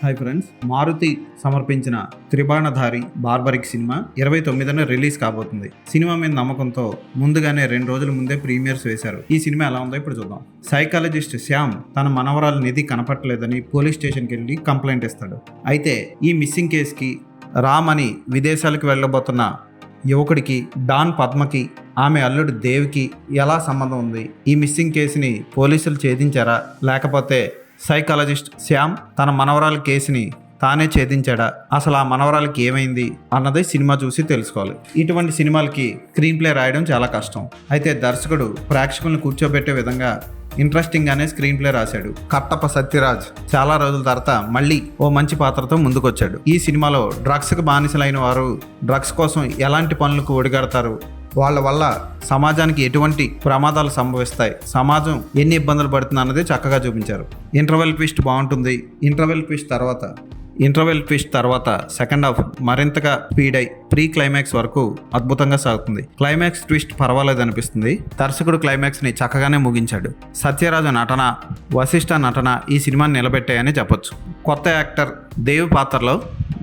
Hi friends, Maruti సమర్పించిన త్రిబాణధారి barbaric cinema 29న release కాబోతుంది. Cinema మీద నమ్మకంతో ముందుగానే 2 రోజుల ముందే ప్రీమియర్స్ వేశారు. ఈ సినిమా ఎలా ఉందో ఇప్పుడు చూద్దాం. సైకాలజిస్ట్ శ్యామ్ తన మనవరాలు నిధి కనపట్లేదని పోలీస్ స్టేషన్కి వెళ్ళి కంప్లైంట్ ఇస్తాడు. అయితే ఈ మిస్సింగ్ కేసుకి రామ్ అని విదేశాలకు వెళ్ళబోతున్న యువకుడికి డాన్ పద్మకి ఆమె అల్లుడు దేవ్కి ఎలా సంబంధం ఉంది? ఈ మిస్సింగ్ కేసుని పోలీసులు ఛేదించారా, లేకపోతే సైకాలజిస్ట్ శ్యామ్ తన మనవరాల కేసుని తానే ఛేదించాడా, అసలు ఆ మనవరాలకి ఏమైంది అన్నది సినిమా చూసి తెలుసుకోవాలి. ఇటువంటి సినిమాలకి స్క్రీన్ ప్లే రాయడం చాలా కష్టం. అయితే దర్శకుడు ప్రేక్షకులను కూర్చోబెట్టే విధంగా ఇంట్రెస్టింగ్ గానే స్క్రీన్ ప్లే రాశాడు. కట్టప్ప సత్యరాజ్ చాలా రోజుల తర్వాత మళ్ళీ ఓ మంచి పాత్రతో ముందుకొచ్చాడు. ఈ సినిమాలో డ్రగ్స్కి బానిసలైన వారు డ్రగ్స్ కోసం ఎలాంటి పనులకు ఒడిగడతారు, వాళ్ళ వల్ల సమాజానికి ఎటువంటి ప్రమాదాలు సంభవిస్తాయి, సమాజం ఎన్ని ఇబ్బందులు పడుతుంది అన్నది చక్కగా చూపించారు. ఇంటర్వెల్ ట్విస్ట్ బాగుంటుంది. ఇంటర్వెల్ ట్విస్ట్ తర్వాత సెకండ్ హాఫ్ మరింతగా స్పీడ్ అయి ప్రీ క్లైమాక్స్ వరకు అద్భుతంగా సాగుతుంది. క్లైమాక్స్ ట్విస్ట్ పర్వాలేదు అనిపిస్తుంది. దర్శకుడు క్లైమాక్స్ ని చక్కగానే ముగించాడు. సత్యరాజు నటన, వశిష్ఠ నటన ఈ సినిమాని నిలబెట్టాయని చెప్పొచ్చు. కొత్త యాక్టర్ దేవ్ పాత్రలో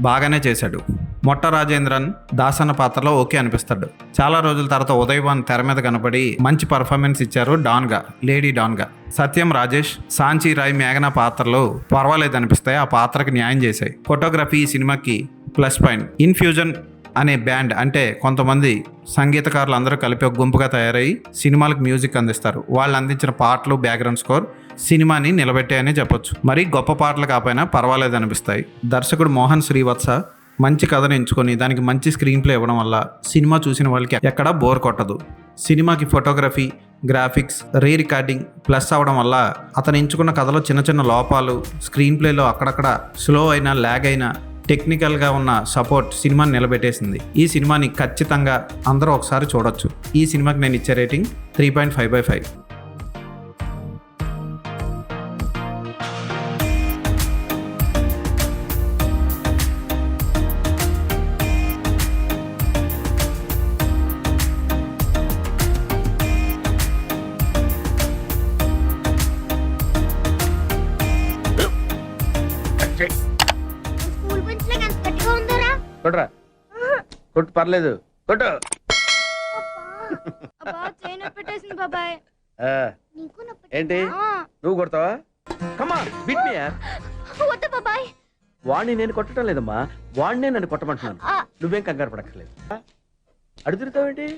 బాగానే చేశాడు. మొట్ట రాజేంద్రన్ దాసన్న పాత్రలో ఓకే అనిపిస్తాడు. చాలా రోజుల తర్వాత ఉదయభాన్ తెర మీద కనపడి మంచి పర్ఫార్మెన్స్ ఇచ్చారు లేడీ డాన్గా. సత్యం రాజేష్, సాంచి రాయ్, మేఘన పాత్రలో పర్వాలేదు అనిపిస్తాయి. ఆ పాత్రకి న్యాయం చేశాయి. ఫోటోగ్రఫీ ఈ సినిమాకి ప్లస్ పాయింట్. ఇన్ఫ్యూజన్ అనే బ్యాండ్, అంటే కొంతమంది సంగీతకారులు అందరూ కలిపి ఒక గుంపుగా తయారై సినిమాలకు మ్యూజిక్ అందిస్తారు. వాళ్ళు అందించిన పాటలు, బ్యాక్గ్రౌండ్ స్కోర్ సినిమాని నిలబెట్టాయని చెప్పొచ్చు. మరి గొప్ప పాటలు కాకపోయినా పర్వాలేదు అనిపిస్తాయి. దర్శకుడు మోహన్ శ్రీవత్స మంచి కథను ఎంచుకొని దానికి మంచి స్క్రీన్ ప్లే ఇవ్వడం వల్ల సినిమా చూసిన వాళ్ళకి ఎక్కడా బోర్ కొట్టదు. సినిమాకి photography, graphics, re recording plus అవ్వడం వల్ల అతను ఎంచుకున్న కథలో చిన్న చిన్న లోపాలు, స్క్రీన్ ప్లేలో అక్కడక్కడ స్లో అయినా, ల్యాగ్ అయినా టెక్నికల్గా ఉన్న సపోర్ట్ సినిమాని నిలబెట్టేసింది. ఈ సినిమాని ఖచ్చితంగా అందరూ ఒకసారి చూడొచ్చు. ఈ సినిమాకి నేను ఇచ్చే రేటింగ్ 3.5/5. స్కూల్ బెంచ్ లో ఎంత గట్టిగా ఉందరా? కొట్రా, కొట్టు, పర్లేదు, కొట్టు. అబ్బా చైన్ పెట్టేసింది బాబాయ్. ఆ, నీకు నొప్పి ఏంటి నువ్వు కొడతావా? కమా బిట్ మీ యార్. వద్దు బాబాయ్. వాడిని నేను కొట్టడం లేదమ్మా, వాడినే నన్ను కొట్టమంటున్నాను. నువ్వేం కంగారు పడక్కర్లేదు. అడుగుతావేంటి?